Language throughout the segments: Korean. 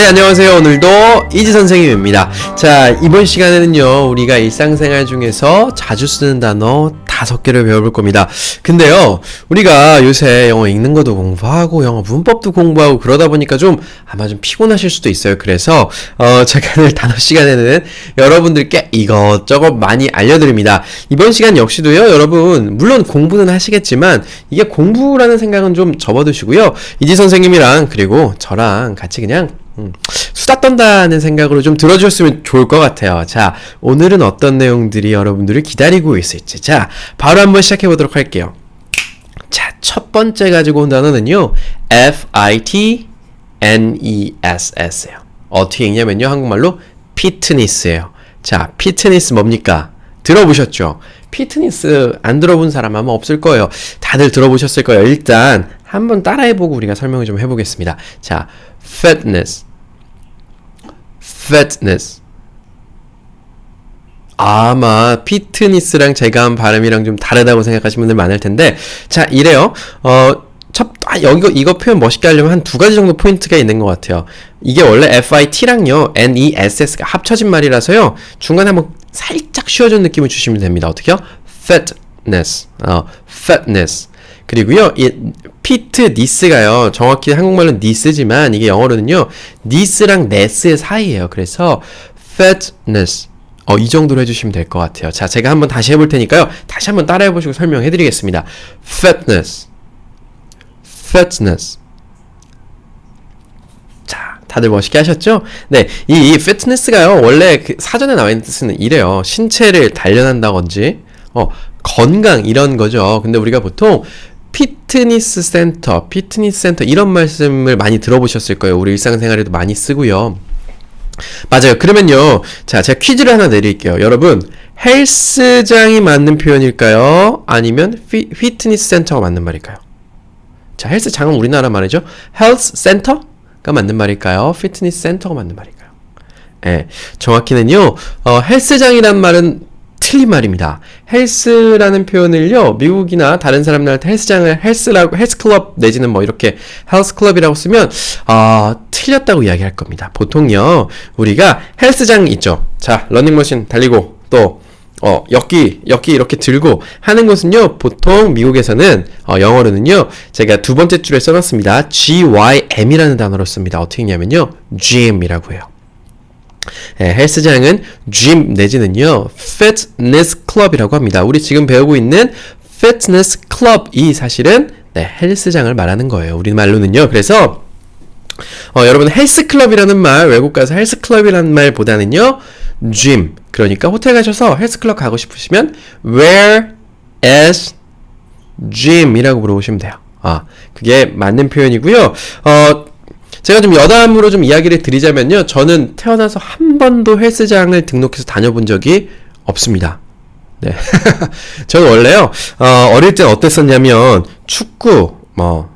안녕하세요. 오늘도 이지 선생님입니다. 자, 이번 시간에는요, 우리가 일상생활 중에서 자주 쓰는 단어 5개를 배워볼 겁니다. 근데요, 우리가 요새 영어 읽는 것도 공부하고 영어 문법도 공부하고 그러다 보니까 아마 좀 피곤하실 수도 있어요. 그래서 제가 오늘 단어 시간에는 여러분들께 이것저것 많이 알려드립니다. 이번 시간 역시도요, 여러분 물론 공부는 하시겠지만 이게 공부라는 생각은 좀 접어두시고요. 이지 선생님이랑 그리고 저랑 같이 그냥 수다 떤다는 생각으로 좀 들어주셨으면 좋을 것 같아요. 자, 오늘은 어떤 내용들이 여러분들을 기다리고 있을지. 자, 바로 한번 시작해 보도록 할게요. 자, 첫 번째 가지고 온 단어는요, fitness예요. 어떻게 읽냐면요, 한국말로 피트니스예요. 자, 피트니스 뭡니까? 들어보셨죠? 피트니스 안 들어본 사람 아마 없을 거예요. 다들 들어보셨을 거예요. 일단 한번 따라해보고 우리가 설명을 좀 해보겠습니다. 자, fitness. 아마 피트니스랑 제가 한 발음이랑 좀 다르다고 생각하시는 분들 많을 텐데, 자, 이래요. 이거 표현 멋있게 하려면 한 2가지 정도 포인트가 있는 것 같아요. 이게 원래 FIT랑요, NESS가 합쳐진 말이라서요, 중간에 한번 살짝 쉬워진 느낌을 주시면 됩니다. 어떻게요? fitness. 그리고요, 이 피트니스가요, 정확히 한국말로는 니스지만 이게 영어로는요, 니스랑 네스의 사이예요. 그래서 fitness. 이 정도로 해주시면 될 것 같아요. 자, 제가 한번 다시 해볼 테니까요, 다시 한번 따라해보시고 설명해드리겠습니다. fitness. 자, 다들 멋있게 하셨죠? 네, 이 fitness가요, 원래 그 사전에 나와 있는 뜻은 이래요. 신체를 단련한다든지, 건강 이런 거죠. 근데 우리가 보통 피트니스 센터 이런 말씀을 많이 들어보셨을 거예요. 우리 일상생활에도 많이 쓰고요. 맞아요. 그러면요, 자, 제가 퀴즈를 하나 내릴게요. 여러분, 헬스장이 맞는 표현일까요? 아니면 피트니스 센터가 맞는 말일까요? 자, 헬스장은 우리나라 말이죠. 헬스 센터가 맞는 말일까요? 피트니스 센터가 맞는 말일까요? 네, 정확히는요, 헬스장이란 말은 틀린 말입니다. 헬스라는 표현을요, 미국이나 다른 사람들한테 헬스장을 헬스클럽 내지는 뭐 이렇게 헬스클럽이라고 쓰면 틀렸다고 이야기할 겁니다. 보통요, 우리가 헬스장 있죠. 자, 러닝머신 달리고 또 역기 이렇게 들고 하는 것은요, 보통 미국에서는 영어로는요, 제가 2번째 줄에 써놨습니다. GYM이라는 단어로 씁니다. 어떻게 읽냐면요, gym이라고 해요. 네, 헬스장은 gym 내지는요, fitness club이라고 합니다. 우리 지금 배우고 있는 fitness club이 사실은 헬스장을 말하는 거예요. 우리말로는요. 그래서 여러분, 헬스클럽이라는 말, 외국 가서 헬스클럽이라는 말보다는요, gym, 그러니까 호텔 가셔서 헬스클럽 가고 싶으시면 where is gym이라고 물어보시면 돼요. 그게 맞는 표현이고요. 제가 좀 여담으로 좀 이야기를 드리자면요, 저는 태어나서 한 번도 헬스장을 등록해서 다녀본 적이 없습니다. 네. 저는 원래요, 어릴 때 어땠었냐면, 축구,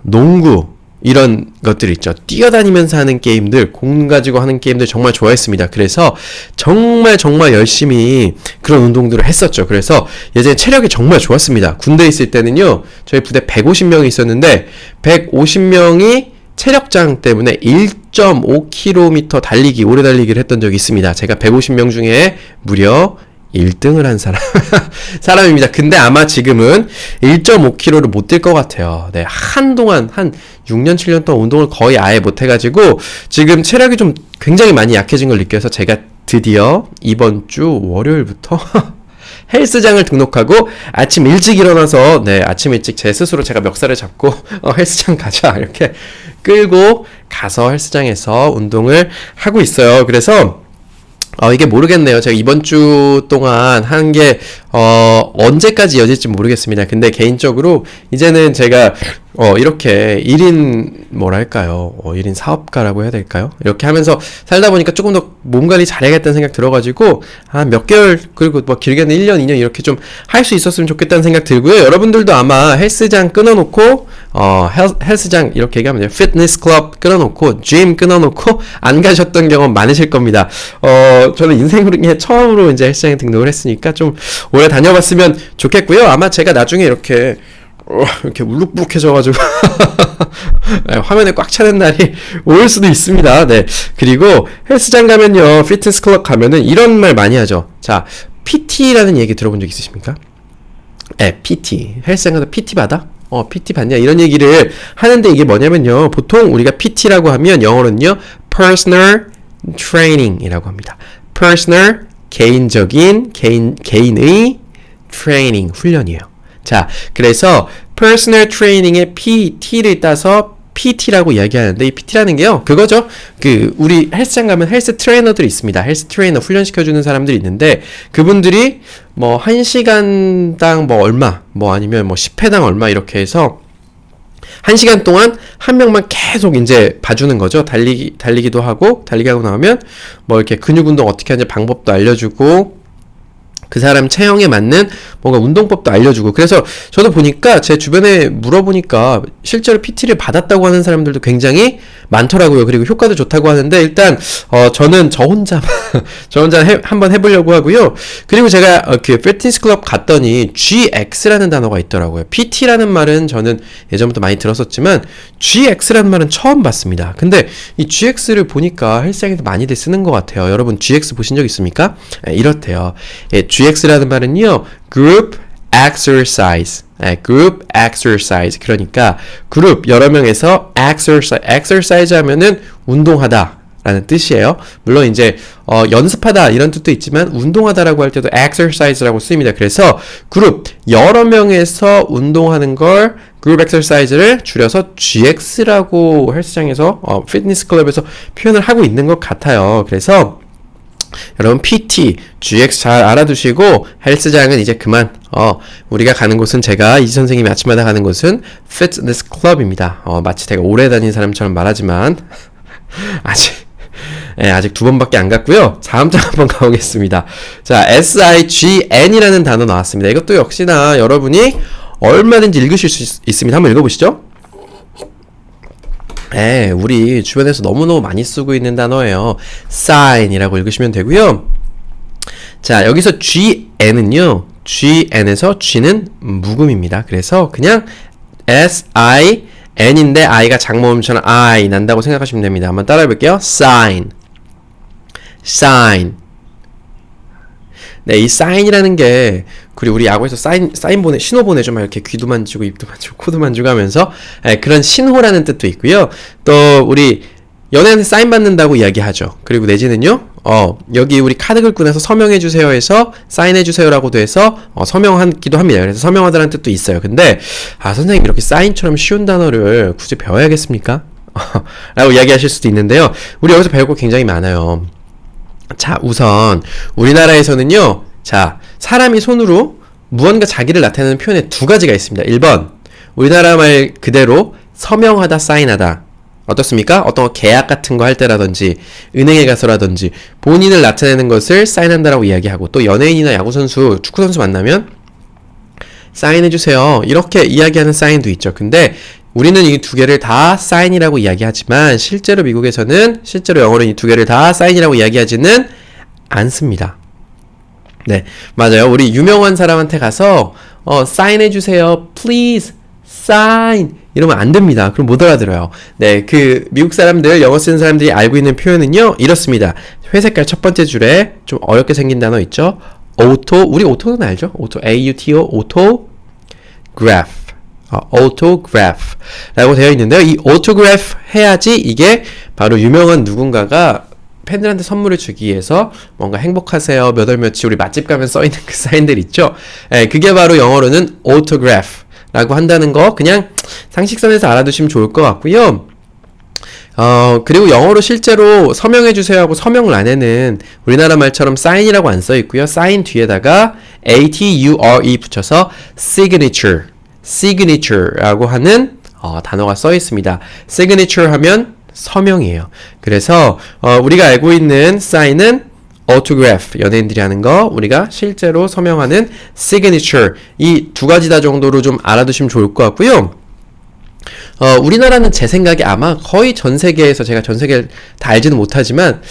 농구, 이런 것들 있죠. 뛰어다니면서 하는 게임들, 공 가지고 하는 게임들 정말 좋아했습니다. 그래서 정말 열심히 그런 운동들을 했었죠. 그래서 예전에 체력이 정말 좋았습니다. 군대에 있을 때는요, 저희 부대 150명이 있었는데, 150명이 체력장 때문에 1.5km 오래 달리기를 했던 적이 있습니다. 제가 150명 중에 무려 1등을 한 사람입니다. 근데 아마 지금은 1.5km를 못 뛸 것 같아요. 네, 한동안, 한 6년, 7년 동안 운동을 거의 아예 못 해가지고, 지금 체력이 좀 굉장히 많이 약해진 걸 느껴서 제가 드디어 이번 주 월요일부터 헬스장을 등록하고 아침 일찍 일어나서, 아침 일찍 제 스스로 제가 멱살을 잡고 헬스장 가자 이렇게 끌고 가서 헬스장에서 운동을 하고 있어요. 그래서 이게 모르겠네요. 제가 이번 주 동안 한 게 언제까지 이어질지 모르겠습니다. 근데 개인적으로 이제는 제가 이렇게 1인 뭐랄까요, 1인 사업가라고 해야 될까요? 이렇게 하면서 살다 보니까 조금 더 몸 관리 잘해야겠다는 생각 들어가지고 한 몇 개월, 그리고 뭐 길게는 1년, 2년 이렇게 좀 할 수 있었으면 좋겠다는 생각 들고요. 여러분들도 아마 헬스장 끊어놓고 헬스장 이렇게 얘기하면 돼요. 피트니스 클럽 끊어놓고 짐 끊어놓고 안 가셨던 경험 많으실 겁니다. 저는 인생에 처음으로 이제 헬스장에 등록을 했으니까 좀 오래 다녀봤으면 좋겠고요. 아마 제가 나중에 이렇게 이렇게 울룩불룩해져가지고 네, 화면에 꽉 차는 날이 올 수도 있습니다. 네. 그리고 헬스장 가면요, 피트니스 클럽 가면은 이런 말 많이 하죠. 자, PT라는 얘기 들어본 적 있으십니까? 네, PT. 헬스장 가서 PT 받아? PT 받냐? 이런 얘기를 하는데 이게 뭐냐면요, 보통 우리가 PT라고 하면 영어로는요, Personal Training이라고 합니다. Personal, 개인의 트레이닝, 훈련이에요. 자, 그래서 Personal Training의 PT를 따서 PT라고 이야기하는데, 이 PT라는 게요, 그거죠. 우리 헬스장 가면 헬스 트레이너들이 있습니다. 헬스 트레이너 훈련시켜주는 사람들이 있는데, 그분들이 뭐 1시간당 뭐 얼마, 뭐 아니면 뭐 10회당 얼마 이렇게 해서 1시간 동안 한 명만 계속 이제 봐주는 거죠. 달리기도 하고, 달리기 하고 나오면 뭐 이렇게 근육 운동 어떻게 하는지 방법도 알려주고, 그 사람 체형에 맞는 뭔가 운동법도 알려주고. 그래서 저도 보니까 제 주변에 물어보니까 실제로 PT를 받았다고 하는 사람들도 굉장히 많더라고요. 그리고 효과도 좋다고 하는데, 일단 저는 저 혼자 한번 해보려고 하고요. 그리고 제가 그 피트니스 클럽 갔더니 GX라는 단어가 있더라고요. PT라는 말은 저는 예전부터 많이 들었었지만 GX라는 말은 처음 봤습니다. 근데 이 GX를 보니까 헬스장에서 많이들 쓰는 것 같아요. 여러분 GX 보신 적 있습니까? 네, 이렇대요. 예, GX라는 말은요, Group Exercise. 네, Group Exercise. 그러니까 그룹 여러 명에서 exercise 하면은 운동하다 라는 뜻이에요. 물론 이제 연습하다 이런 뜻도 있지만 운동하다라고 할 때도 exercise라고 쓰입니다. 그래서 그룹 여러 명에서 운동하는 걸 그룹 exercise를 줄여서 GX라고 헬스장에서 피트니스 클럽에서 표현을 하고 있는 것 같아요. 그래서 여러분 PT, GX 잘 알아두시고 헬스장은 이제 그만. 우리가 가는 곳은, 제가 이 선생님이 아침마다 가는 곳은 피트니스 클럽입니다. 마치 제가 오래 다닌 사람처럼 말하지만 아직 2번밖에 안 갔고요. 다음 장 한번 가보겠습니다. 자, SIGN이라는 단어 나왔습니다. 이것도 역시나 여러분이 얼마든지 읽으실 수 있습니다. 한번 읽어보시죠. 네, 우리 주변에서 너무너무 많이 쓰고 있는 단어예요. sign이라고 읽으시면 되고요. 자, 여기서 GN은요, GN에서 G는 묵음입니다. 그래서 그냥 SIN인데 I가 장모음처럼 I 난다고 생각하시면 됩니다. 한번 따라해 볼게요. sign. 네, 이 sign이라는 게, 그리고 우리 야구에서 신호 보내줘. 막 이렇게 귀도 만지고, 입도 만지고, 코도 만지고 하면서, 그런 신호라는 뜻도 있고요. 또, 우리 연예인한테 사인 받는다고 이야기하죠. 그리고 내지는요, 여기 우리 카드 긁고 나서 서명해주세요 해서, 사인해주세요라고도 해서, 서명하기도 합니다. 그래서 서명하다라는 뜻도 있어요. 근데, 선생님 이렇게 사인처럼 쉬운 단어를 굳이 배워야겠습니까? 라고 이야기하실 수도 있는데요. 우리 여기서 배울 거 굉장히 많아요. 자, 우선 우리나라에서는요, 자, 사람이 손으로 무언가 자기를 나타내는 표현에 두 가지가 있습니다. 1번, 우리나라 말 그대로 서명하다, 사인하다. 어떻습니까? 어떤 계약 같은 거 할 때라든지 은행에 가서라든지 본인을 나타내는 것을 사인한다라고 이야기하고, 또 연예인이나 야구선수, 축구선수 만나면 사인해주세요 이렇게 이야기하는 사인도 있죠. 근데 우리는 이 두 개를 다 사인이라고 이야기하지만, 실제로 미국에서는, 실제로 영어로는 이 두 개를 다 사인이라고 이야기하지는 않습니다. 네, 맞아요. 우리 유명한 사람한테 가서 사인해주세요, please, sign 이러면 안 됩니다. 그럼 못 알아들어요. 네, 미국 사람들, 영어 쓰는 사람들이 알고 있는 표현은요, 이렇습니다. 회색깔 첫 번째 줄에 좀 어렵게 생긴 단어 있죠? 우리 오토는 알죠? AUTO, autograph. autograph 라고 되어 있는데요. 이 autograph 해야지 이게 바로 유명한 누군가가 팬들한테 선물을 주기 위해서 뭔가 행복하세요, 몇 월 며칠 우리 맛집 가면 써있는 그 사인들 있죠. 그게 바로 영어로는 autograph 라고 한다는 거, 그냥 상식선에서 알아두시면 좋을 것 같고요. 그리고 영어로 실제로 서명해주세요 하고 서명 란에는 우리나라 말처럼 사인이라고 안 써있고요. 사인 뒤에다가 ATURE 붙여서 signature라고 하는 단어가 써 있습니다. signature 하면 서명이에요. 그래서 우리가 알고 있는 사인은 autograph, 연예인들이 하는 거, 우리가 실제로 서명하는 signature, 이 두 가지 다 정도로 좀 알아두시면 좋을 것 같고요. 우리나라는 제 생각에 아마 거의 전 세계에서, 제가 전 세계를 다 알지는 못하지만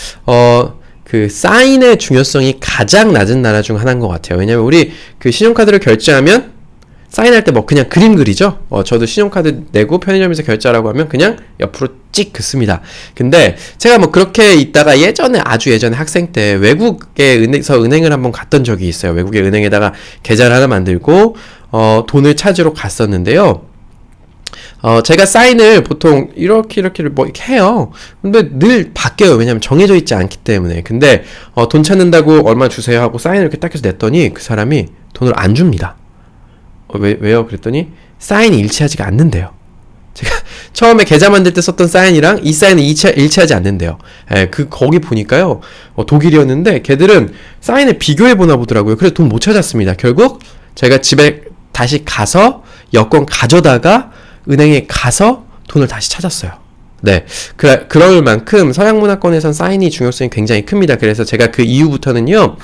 그 사인의 중요성이 가장 낮은 나라 중 하나인 것 같아요. 왜냐면 우리 그 신용카드를 결제하면 사인할 때 뭐 그냥 그림 그리죠. 저도 신용카드 내고 편의점에서 결제하라고 하면 그냥 옆으로 찍 긋습니다. 근데 제가 뭐 그렇게 있다가 예전에 아주 예전에 학생 때 외국에 은행을 한번 갔던 적이 있어요. 외국의 은행에다가 계좌를 하나 만들고 돈을 찾으러 갔었는데요. 제가 사인을 보통 이렇게 뭐 이렇게 해요. 근데 늘 바뀌어요. 왜냐면 정해져 있지 않기 때문에. 근데 돈 찾는다고 얼마 주세요 하고 사인을 이렇게 딱 해서 냈더니 그 사람이 돈을 안 줍니다. 왜요? 그랬더니 사인이 일치하지가 않는데요. 제가 처음에 계좌 만들 때 썼던 사인이랑 이 사인은 일치하지 않는데요. 거기 보니까요. 독일이었는데 걔들은 사인을 비교해 보나 보더라고요. 그래서 돈 못 찾았습니다. 결국 제가 집에 다시 가서 여권 가져다가 은행에 가서 돈을 다시 찾았어요. 네. 그럴 만큼 서양 문화권에선 사인이 중요성이 굉장히 큽니다. 그래서 제가 그 이후부터는요,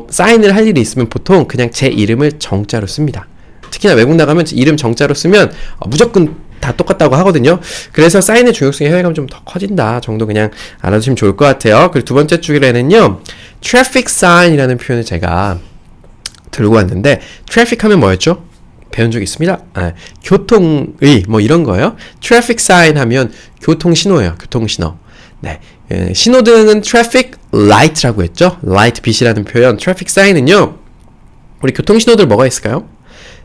사인을 할 일이 있으면 보통 그냥 제 이름을 정자로 씁니다. 특히나 외국 나가면 이름 정자로 쓰면 무조건 다 똑같다고 하거든요. 그래서 사인의 중요성이 해외 가면 좀 더 커진다 정도 그냥 알아두시면 좋을 것 같아요. 그리고 두 번째 줄에는요, traffic sign이라는 표현을 제가 들고 왔는데, traffic 하면 뭐였죠? 배운 적 있습니다. 교통의 뭐 이런 거예요. traffic sign 하면 교통신호예요. 교통신호. 네. 신호등은 traffic light라고 했죠. light 빛이라는 표현. traffic sign은요, 우리 교통신호들 뭐가 있을까요?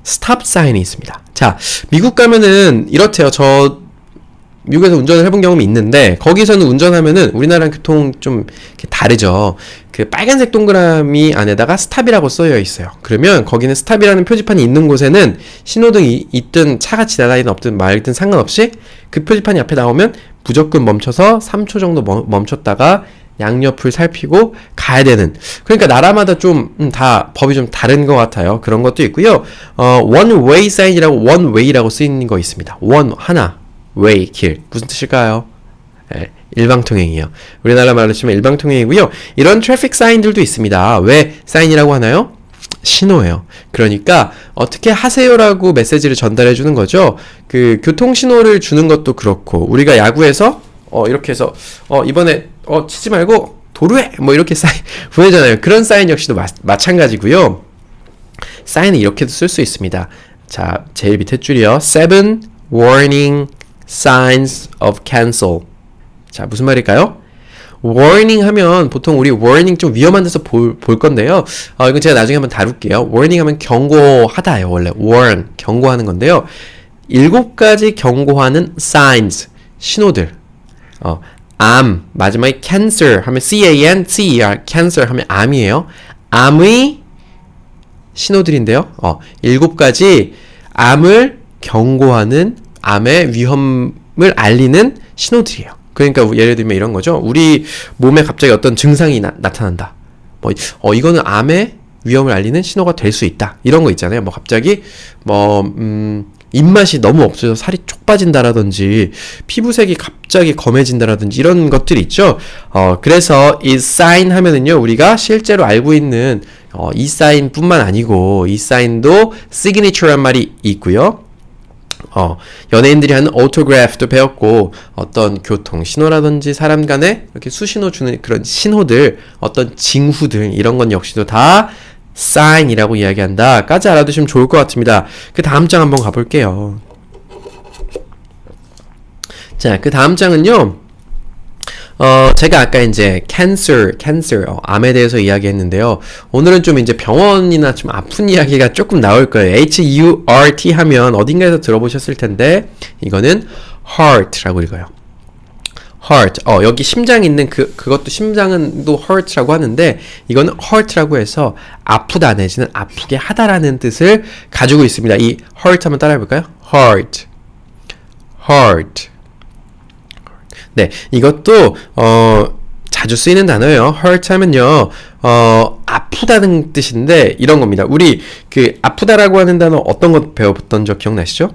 stop sign이 있습니다. 자, 미국 가면은 이렇대요. 저 미국에서 운전을 해본 경험이 있는데, 거기서는 운전하면은 우리나라랑 교통 좀 다르죠. 그 빨간색 동그라미 안에다가 스탑이라고 써져 있어요. 그러면 거기는 스탑이라는 표지판이 있는 곳에는 신호등이 있든 차가 지나다니든 없든 말든 상관없이 그 표지판이 앞에 나오면 무조건 멈춰서 3초 정도 멈췄다가 양옆을 살피고 가야 되는. 그러니까 나라마다 좀 다 법이 좀 다른 것 같아요. 그런 것도 있고요. one way sign이라고 one way라고 쓰이는 거 있습니다. one 하나, way 길 무슨 뜻일까요? 일방통행이요. 우리나라 말로 치면 일방통행이고요. 이런 트래픽 사인들도 있습니다. 왜 사인이라고 하나요? 신호예요. 그러니까 어떻게 하세요라고 메시지를 전달해 주는 거죠. 그 교통신호를 주는 것도 그렇고, 우리가 야구에서 이렇게 해서 이번에 치지 말고 도루해 뭐 이렇게 사인 보내잖아요. 그런 사인 역시도 마찬가지고요. 사인은 이렇게도 쓸 수 있습니다. 자, 제일 밑에 줄이요. 7 warning signs of cancel. 자, 무슨 말일까요? warning 하면 보통 우리 warning 좀 위험한 데서 볼 건데요. 이건 제가 나중에 한번 다룰게요. warning 하면 경고하다예요. 원래 warn, 경고하는 건데요. 7가지 경고하는 signs, 신호들. 암, 마지막에 cancer 하면 C-A-N-C-E-R, cancer 하면 암이에요. 암의 신호들인데요. 7가지 암을 경고하는, 암의 위험을 알리는 신호들이에요. 그러니까 예를 들면 이런 거죠. 우리 몸에 갑자기 어떤 증상이 나타난다. 이거는 암의 위험을 알리는 신호가 될 수 있다. 이런 거 있잖아요. 갑자기 입맛이 너무 없어서 살이 쪽 빠진다라든지 피부색이 갑자기 검해진다라든지 이런 것들이 있죠. 그래서 이 사인 하면은요, 우리가 실제로 알고 있는 이 사인뿐만 아니고 이 사인도 signature란 말이 있고요. 연예인들이 하는 autograph도 배웠고, 어떤 교통 신호라든지 사람 간에 이렇게 수신호 주는 그런 신호들, 어떤 징후들, 이런 건 역시도 다 sign이라고 이야기한다까지 알아두시면 좋을 것 같습니다. 그 다음 장 한번 가볼게요. 자, 그 다음 장은요, 제가 아까 이제 cancer, 암에 대해서 이야기했는데요. 오늘은 좀 이제 병원이나 좀 아픈 이야기가 조금 나올 거예요. H-U-R-T 하면 어딘가에서 들어보셨을 텐데, 이거는 heart라고 읽어요. heart. 여기 심장 있는 그것도 심장은 또 heart라고 하는데, 이거는 heart라고 해서 아프다 내지는 아프게 하다라는 뜻을 가지고 있습니다. 이 heart 한번 따라해 볼까요? heart. 네, 이것도 자주 쓰이는 단어예요. hurt 하면요, 아프다는 뜻인데 이런 겁니다. 우리 그 아프다라고 하는 단어 어떤 것 배워봤던 적 기억나시죠?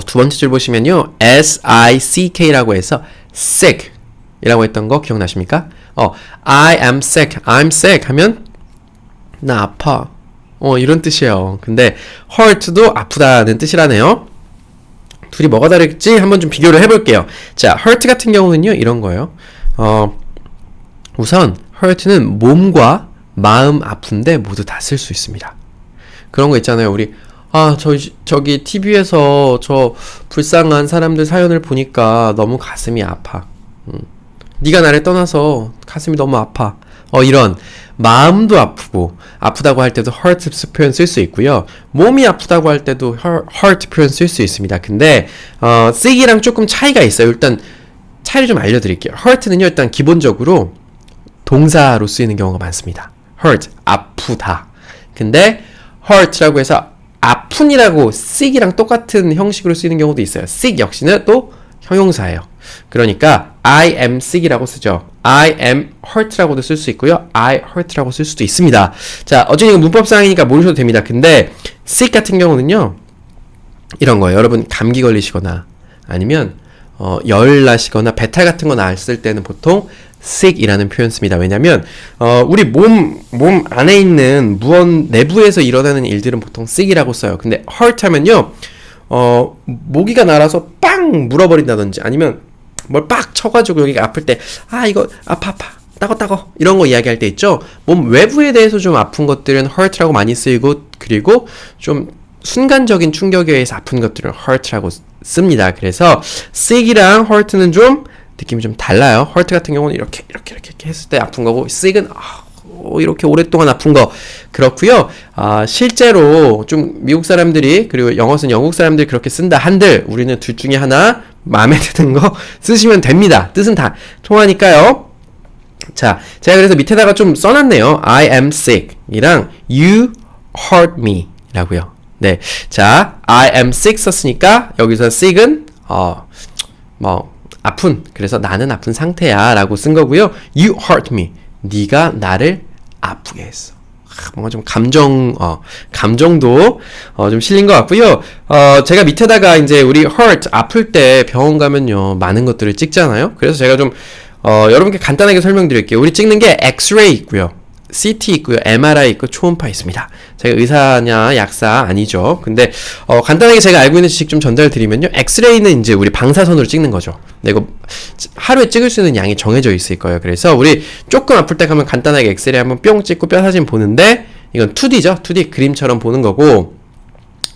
두 번째 줄 보시면요, S-I-C-K라고 해서 sick 이라고 했던 거 기억나십니까? I am sick, I'm sick 하면 나 아파, 이런 뜻이에요. 근데 hurt도 아프다는 뜻이라네요. 둘이 뭐가 다를지 한번 좀 비교를 해볼게요. 자, hurt 같은 경우는요, 이런 거예요. 우선 hurt는 몸과 마음 아픈데 모두 다 쓸 수 있습니다. 그런 거 있잖아요. 우리 저기 TV에서 저 불쌍한 사람들 사연을 보니까 너무 가슴이 아파. 네가 나를 떠나서 가슴이 너무 아파. 이런 마음도 아프고 아프다고 할 때도 hurt 표현 쓸 수 있고요. 몸이 아프다고 할 때도 hurt 표현 쓸 수 있습니다. 근데 sick이랑 조금 차이가 있어요. 일단 차이를 좀 알려드릴게요. hurt는요 일단 기본적으로 동사로 쓰이는 경우가 많습니다. hurt 아프다. 근데 hurt라고 해서 아픈이라고 sick이랑 똑같은 형식으로 쓰이는 경우도 있어요. sick 역시는 또 형용사예요. 그러니까 I am sick이라고 쓰죠. I am hurt라고도 쓸 수 있고요. I hurt라고 쓸 수도 있습니다. 자, 어쨌든 이거 문법상이니까 모르셔도 됩니다. 근데 sick 같은 경우는요. 이런 거예요. 여러분 감기 걸리시거나 아니면 열 나시거나 배탈 같은 거 났을 때는 보통 sick이라는 표현 씁니다. 왜냐면 우리 몸 안에 있는 무언 내부에서 일어나는 일들은 보통 sick이라고 써요. 근데 hurt 하면요. 모기가 날아서 빵 물어버린다든지 아니면 뭘 빡 쳐가지고 여기가 아플 때 이거 아파 따거 이런 거 이야기할 때 있죠. 몸 외부에 대해서 좀 아픈 것들은 hurt라고 많이 쓰이고 그리고 좀 순간적인 충격에 의해서 아픈 것들은 hurt라고 씁니다. 그래서 sick이랑 hurt는 좀 느낌이 좀 달라요. hurt 같은 경우는 이렇게 했을 때 아픈 거고 sick은 이렇게 오랫동안 아픈 거 그렇고요. 실제로 좀 미국 사람들이 그리고 영어 쓴 영국 사람들이 그렇게 쓴다 한들 우리는 둘 중에 하나 마음에 드는 거 쓰시면 됩니다. 뜻은 다 통하니까요. 자, 제가 그래서 밑에다가 좀 써놨네요. I am sick 이랑 you hurt me 라고요. 네, 자, I am sick 썼으니까 여기서 sick은 아픈, 그래서 나는 아픈 상태야 라고 쓴 거고요. You hurt me, 네가 나를 아프게 했어. 뭔가 좀 감정도 좀 실린 것 같고요. 제가 밑에다가 이제 우리 hurt 아플 때 병원 가면요 많은 것들을 찍잖아요. 그래서 제가 좀 여러분께 간단하게 설명드릴게요. 우리 찍는 게 엑스레이 있고요, CT 있고요, MRI 있고 초음파 있습니다. 제가 의사냐 약사 아니죠. 근데 간단하게 제가 알고 있는 지식 좀 전달드리면요, 엑스레이는 이제 우리 방사선으로 찍는 거죠. 근데 이거 하루에 찍을 수 있는 양이 정해져 있을 거예요. 그래서 우리 조금 아플 때 가면 간단하게 엑스레이 한번 뿅 찍고 뼈 사진 보는데 이건 2D죠. 2D 그림처럼 보는 거고,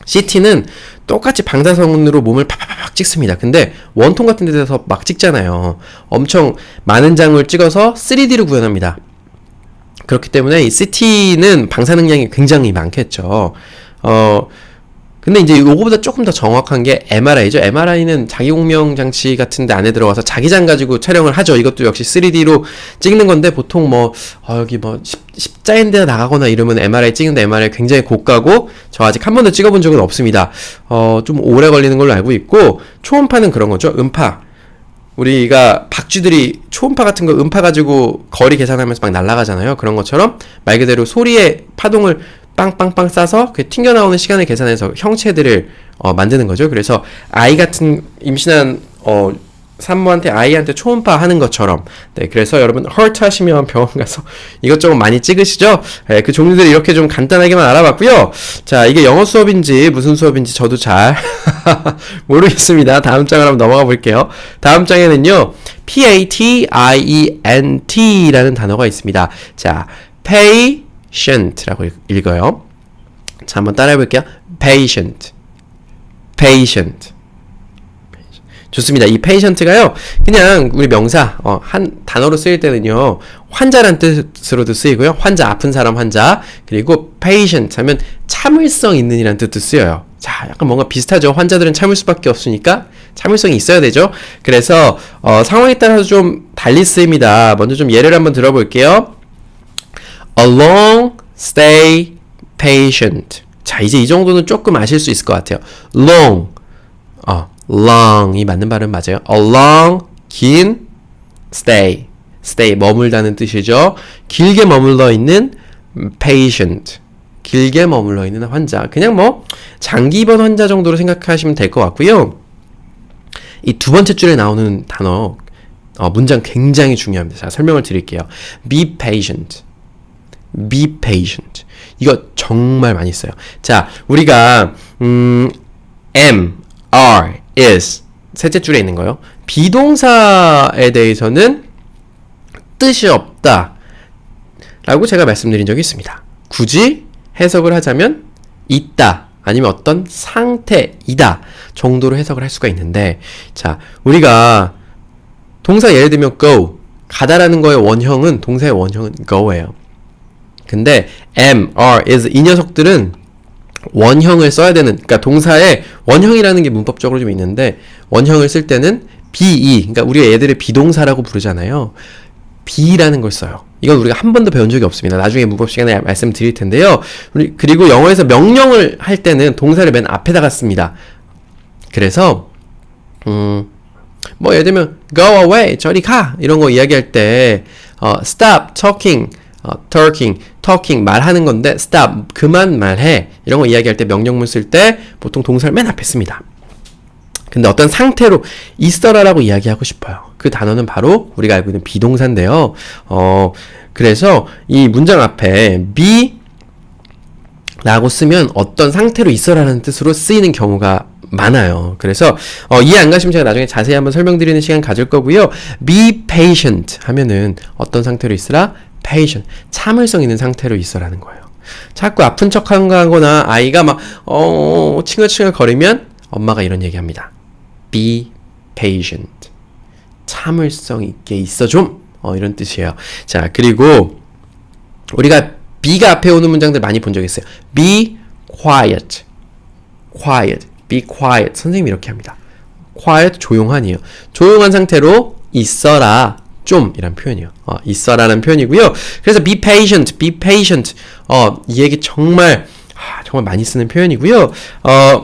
CT는 똑같이 방사선으로 몸을 팍팍팍 찍습니다. 근데 원통 같은 데서 막 찍잖아요. 엄청 많은 장을 찍어서 3D로 구현합니다. 그렇기 때문에 이 CT는 방사 능량이 굉장히 많겠죠. 근데 이제 요거보다 조금 더 정확한 게 MRI죠. MRI는 자기공명 장치 같은 데 안에 들어가서 자기장 가지고 촬영을 하죠. 이것도 역시 3D로 찍는 건데 보통 여기 십자인대 나가거나 이러면 MRI 찍는데 MRI 굉장히 고가고 저 아직 한 번도 찍어본 적은 없습니다. 좀 오래 걸리는 걸로 알고 있고, 초음파는 그런 거죠. 음파. 우리가 박쥐들이 초음파 같은 거 음파 가지고 거리 계산하면서 막 날아가잖아요. 그런 것처럼 말 그대로 소리의 파동을 빵빵빵 쏴서 그 튕겨나오는 시간을 계산해서 형체들을 만드는 거죠. 그래서 아이 같은 임신한 산모한테 아이한테 초음파 하는 것처럼, 네, 그래서 여러분 hurt 하시면 병원 가서 이것저것 많이 찍으시죠. 네, 그 종류들 이렇게 좀 간단하게만 알아봤고요. 자, 이게 영어 수업인지 무슨 수업인지 저도 잘 모르겠습니다. 다음 장을 한번 넘어가 볼게요. 다음 장에는요, patient 라는 단어가 있습니다. 자, patient라고 읽어요. 자, 한번 따라해 볼게요. patient. 좋습니다. 이 patient가요, 그냥 우리 명사 한 단어로 쓰일 때는요 환자란 뜻으로도 쓰이고요, 환자, 아픈 사람 환자, 그리고 patient 하면 참을성 있는 이란 뜻도 쓰여요. 자, 약간 뭔가 비슷하죠. 환자들은 참을 수밖에 없으니까 참을성이 있어야 되죠. 그래서 상황에 따라서 좀 달리 쓰입니다. 먼저 좀 예를 한번 들어볼게요. A long stay patient. 자, 이제 이 정도는 조금 아실 수 있을 것 같아요. long 이 맞는 발음 맞아요. A long, 긴, stay 머물다는 뜻이죠. 길게 머물러 있는 patient, 길게 머물러 있는 환자. 그냥 장기 입원 환자 정도로 생각하시면 될 것 같고요. 이 두 번째 줄에 나오는 단어, 문장 굉장히 중요합니다. 자, 설명을 드릴게요. be patient. 이거 정말 많이 써요. 자, 우리가 am, are, is 셋째 줄에 있는 거요. 비동사에 대해서는 뜻이 없다 라고 제가 말씀드린 적이 있습니다. 굳이 해석을 하자면 있다 아니면 어떤 상태이다 정도로 해석을 할 수가 있는데, 자, 우리가 동사 예를 들면 go, 가다라는 거의 원형은, 동사의 원형은 go예요. 근데 am, are, is 이 녀석들은 원형을 써야 되는, 그러니까 동사의 원형이라는 게 문법적으로 좀 있는데, 원형을 쓸 때는 be, 그러니까 우리가 얘들을 비동사라고 부르잖아요. be라는 걸 써요. 이건 우리가 한 번도 배운 적이 없습니다. 나중에 문법 시간에 말씀드릴 텐데요. 그리고 영어에서 명령을 할 때는 동사를 맨 앞에다가 씁니다. 그래서 뭐 예를 들면 go away, 저리 가 이런 거 이야기할 때 stop talking, talking 말하는 건데 stop 그만 말해 이런 거 이야기할 때 명령문 쓸 때 보통 동사를 맨 앞에 씁니다. 근데 어떤 상태로 있어라라고 이야기하고 싶어요. 그 단어는 바로 우리가 알고 있는 비동사인데요. 그래서 이 문장 앞에 be 라고 쓰면 어떤 상태로 있어라는 뜻으로 쓰이는 경우가 많아요. 그래서 이해 안 가시면 제가 나중에 자세히 한번 설명드리는 시간 가질 거고요. be patient 하면은 어떤 상태로 있으라? patient. 참을성 있는 상태로 있어라는 거예요. 자꾸 아픈 척 하거나 아이가 막 칭얼칭얼 거리면 엄마가 이런 얘기합니다. be patient. 참을성 있게 있어 좀. 이런 뜻이에요. 자, 그리고 우리가 be가 앞에 오는 문장들 많이 본 적 있어요. be quiet. quiet. be quiet. 선생님이 이렇게 합니다. quiet 조용한이에요. 조용한 상태로 있어라 좀 이란 표현이에요. 있어라는 표현이고요. 그래서 be patient. be patient. 이 얘기 정말 많이 쓰는 표현이고요.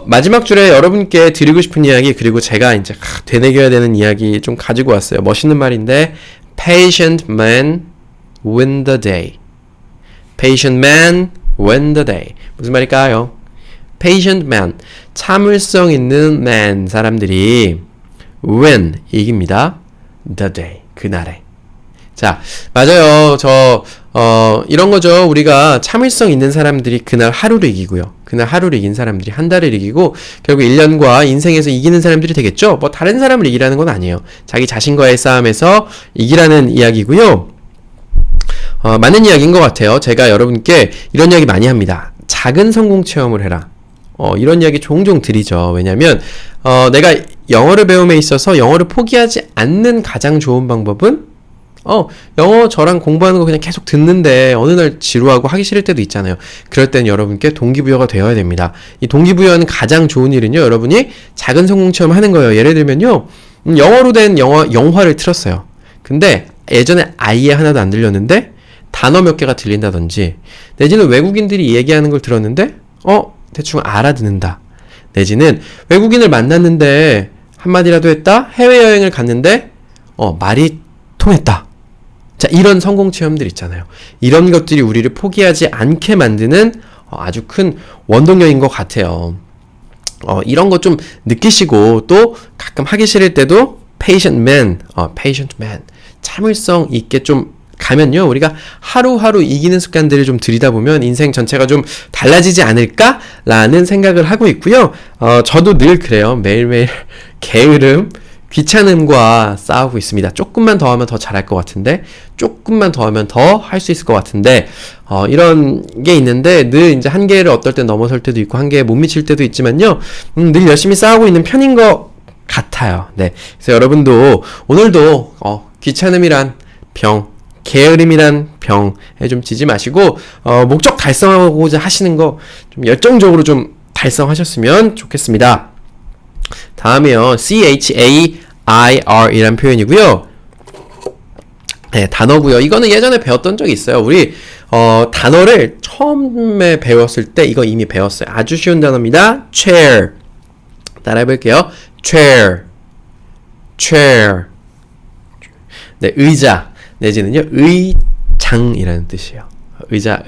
마지막 줄에 여러분께 드리고 싶은 이야기, 그리고 제가 이제 되뇌겨야 되는 이야기 좀 가지고 왔어요. 멋있는 말인데 patient man win the day. patient man win the day. 무슨 말일까요? patient man, 참을성 있는 man, 사람들이 win, 이깁니다. the day, 그날에. 자, 맞아요. 이런 거죠. 우리가 참을성 있는 사람들이 그날 하루를 이기고요. 그날 하루를 이긴 사람들이 한 달을 이기고, 결국 1년과 인생에서 이기는 사람들이 되겠죠? 뭐, 다른 사람을 이기라는 건 아니에요. 자기 자신과의 싸움에서 이기라는 이야기고요. 맞는 이야기인 것 같아요. 제가 여러분께 이런 이야기 많이 합니다. 작은 성공 체험을 해라. 이런 이야기 종종 드리죠. 왜냐면, 내가 영어를 배움에 있어서 영어를 포기하지 않는 가장 좋은 방법은 영어 저랑 공부하는 거 그냥 계속 듣는데 어느 날 지루하고 하기 싫을 때도 있잖아요. 그럴 땐 여러분께 동기부여가 되어야 됩니다. 이 동기부여하는 가장 좋은 일은요, 여러분이 작은 성공 체험 하는 거예요. 예를 들면요, 영어로 된 영화를 틀었어요. 근데 예전에 아예 하나도 안 들렸는데 단어 몇 개가 들린다든지, 내지는 외국인들이 얘기하는 걸 들었는데 대충 알아듣는다. 내지는 외국인을 만났는데 한마디라도 했다? 해외여행을 갔는데 말이 통했다. 자, 이런 성공 체험들 있잖아요. 이런 것들이 우리를 포기하지 않게 만드는 아주 큰 원동력인 것 같아요. 이런 거 좀 느끼시고, 또 가끔 하기 싫을 때도 patient man, 참을성 있게 좀 가면요, 우리가 하루하루 이기는 습관들을 좀 들이다 보면 인생 전체가 좀 달라지지 않을까라는 생각을 하고 있고요. 저도 늘 그래요. 매일매일 게으름, 귀찮음과 싸우고 있습니다. 조금만 더 하면 더 잘할 것 같은데, 조금만 더 하면 더 할 수 있을 것 같은데, 이런 게 있는데, 늘 이제 한계를 어떨 때 넘어설 때도 있고, 한계에 못 미칠 때도 있지만요, 늘 열심히 싸우고 있는 편인 것 같아요. 네. 그래서 여러분도 오늘도, 귀찮음이란 병, 게으름이란 병에 좀 지지 마시고, 목적 달성하고자 하시는 거 좀 열정적으로 좀 달성하셨으면 좋겠습니다. 다음에요, CHAIR 이란 표현이고요. 네, 단어고요. 이거는 예전에 배웠던 적이 있어요. 우리 단어를 처음에 배웠을 때 이거 이미 배웠어요. 아주 쉬운 단어입니다. chair. 따라해볼게요. chair. 네, 의자 내지는요, 의장이라는 뜻이에요. 의장?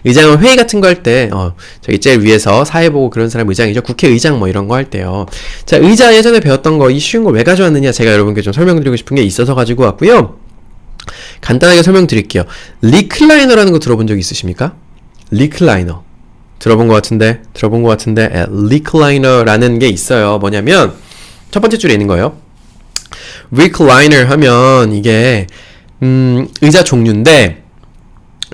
의장은 회의 같은 거 할 때, 저기 제일 위에서 사회 보고 그런 사람 의장이죠. 국회의장 뭐 이런 거 할 때요. 자, 의자 예전에 배웠던 거, 이 쉬운 거 왜 가져왔느냐, 제가 여러분께 좀 설명드리고 싶은 게 있어서 가지고 왔고요. 간단하게 설명드릴게요. 리클라이너라는 거 들어본 적 있으십니까? 리클라이너. 들어본 것 같은데? 리클라이너라는 게 있어요. 뭐냐면, 첫 번째 줄에 있는 거예요. recliner 하면 이게, 의자 종류인데,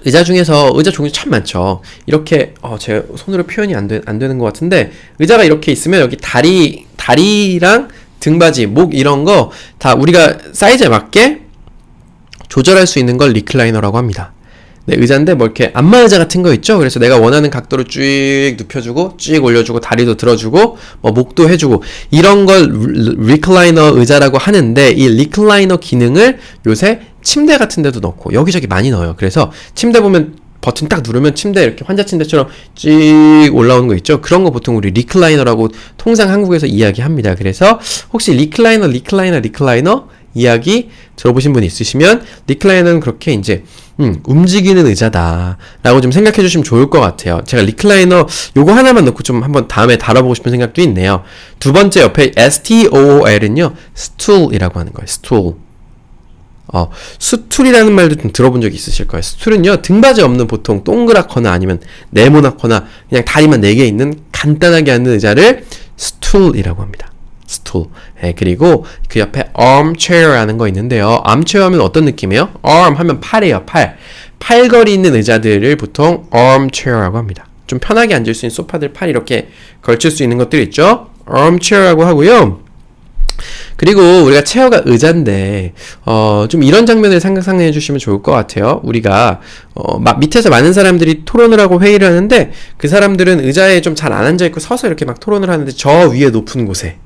의자 중에서 의자 종류 참 많죠. 이렇게 제 손으로 표현이 안 되는 것 같은데 의자가 이렇게 있으면 여기 다리랑 등받이, 목 이런 거 다 우리가 사이즈에 맞게 조절할 수 있는 걸 리클라이너라고 합니다. 네, 의자인데 뭐 이렇게 안마의자 같은 거 있죠? 그래서 내가 원하는 각도로 쭉 눕혀주고 쭉 올려주고 다리도 들어주고 뭐 목도 해주고 이런 걸 리클라이너 의자라고 하는데 이 리클라이너 기능을 요새 침대 같은 데도 넣고 여기저기 많이 넣어요. 그래서 침대 보면 버튼 딱 누르면 침대 이렇게 환자 침대처럼 쭉 올라오는 거 있죠? 그런 거 보통 우리 리클라이너라고 통상 한국에서 이야기합니다. 그래서 혹시 리클라이너 이야기 들어보신 분 있으시면 리클라이너는 그렇게 이제 움직이는 의자다라고 좀 생각해 주시면 좋을 것 같아요. 제가 리클라이너 요거 하나만 넣고 좀 한번 다음에 다뤄보고 싶은 생각도 있네요. 두 번째 옆에 STOOL은요 스툴이라고 하는 거예요. 스툴. 스툴이라는 말도 좀 들어본 적이 있으실 거예요. 스툴은요 등받이 없는 보통 동그랗거나 아니면 네모나거나 그냥 다리만 4개 있는 간단하게 앉는 의자를 스툴이라고 합니다. 스툴. 네, 그리고 그 옆에 armchair라는 거 있는데요. armchair 하면 어떤 느낌이에요? arm 하면 팔이에요. 팔걸이 있는 의자들을 보통 armchair라고 합니다. 좀 편하게 앉을 수 있는 소파들 팔 이렇게 걸칠 수 있는 것들 있죠? armchair라고 하고요. 그리고 우리가 체어가 의자인데 좀 이런 장면을 상상해 주시면 좋을 것 같아요. 우리가 밑에서 많은 사람들이 토론을 하고 회의를 하는데 그 사람들은 의자에 좀 잘 안 앉아 있고 서서 이렇게 막 토론을 하는데 저 위에 높은 곳에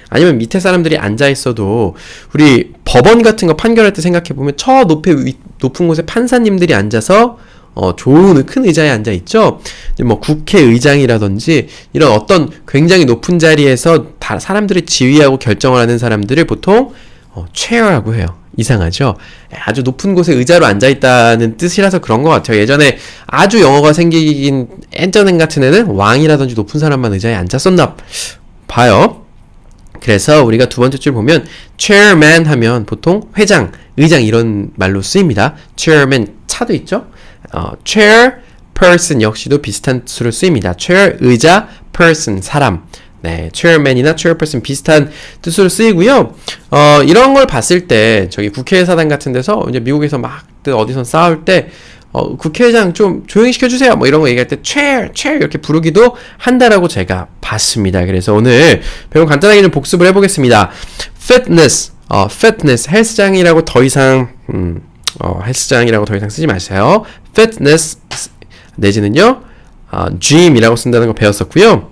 아니면 밑에 사람들이 앉아 있어도 우리 법원 같은 거 판결할 때 생각해 보면 저 높은 곳에 판사님들이 앉아서 좋은 큰 의자에 앉아 있죠. 뭐 국회의장이라든지 이런 어떤 굉장히 높은 자리에서 다 사람들이 지휘하고 결정을 하는 사람들을 보통 chair라고 해요. 이상하죠? 아주 높은 곳에 의자로 앉아 있다는 뜻이라서 그런 것 같아요. 예전에 아주 영어가 생기긴 예전 같은 애는 왕이라든지 높은 사람만 의자에 앉았었나 봐요. 그래서 우리가 두 번째 줄 보면 chairman 하면 보통 회장, 의장 이런 말로 쓰입니다. chairman 차도 있죠? chairperson 역시도 비슷한 뜻으로 쓰입니다. chair 의자, person 사람. 네, chairman이나 chairperson 비슷한 뜻으로 쓰이고요. 이런 걸 봤을 때 저기 국회의사당 같은 데서 이제 미국에서 막 어디서 싸울 때 국회의장 좀 조용히 시켜주세요. 뭐 이런 거 얘기할 때 chair 이렇게 부르기도 한다라고 제가 봤습니다. 그래서 오늘 배운 간단하게 좀 복습을 해보겠습니다. fitness, 헬스장이라고 더 이상 헬스장이라고 더 이상 쓰지 마세요. fitness 내지는요 gym이라고 쓴다는 거 배웠었고요.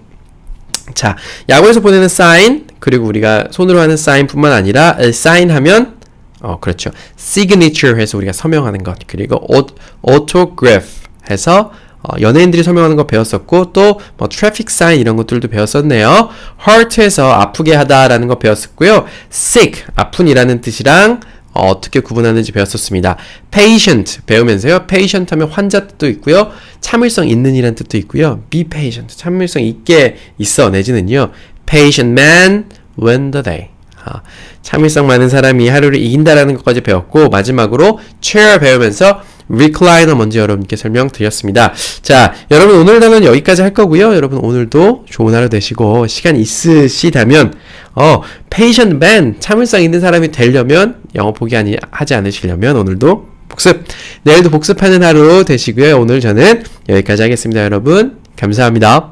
자, 야구에서 보내는 사인 그리고 우리가 손으로 하는 사인 뿐만 아니라 사인 하면 그렇죠. signature 해서 우리가 서명하는 것 그리고 autograph 해서 연예인들이 서명하는 거 배웠었고 또 뭐 traffic sign 이런 것들도 배웠었네요. hurt해서 아프게 하다라는 거 배웠었고요. sick 아픈이라는 뜻이랑 어떻게 구분하는지 배웠었습니다. patient 배우면서요. patient 하면 환자 뜻도 있고요. 참을성 있는 이라는 뜻도 있고요. be patient 참을성 있게 있어 내지는요. patient man win the day 참을성 많은 사람이 하루를 이긴다라는 것까지 배웠고 마지막으로 chair 배우면서 recliner 먼저 여러분께 설명드렸습니다. 자, 여러분 오늘 단어는 여기까지 할 거고요. 여러분 오늘도 좋은 하루 되시고 시간 있으시다면 patient man 참을성 있는 사람이 되려면 영어 포기하지 않으시려면 오늘도 복습 내일도 복습하는 하루 되시고요. 오늘 저는 여기까지 하겠습니다. 여러분 감사합니다.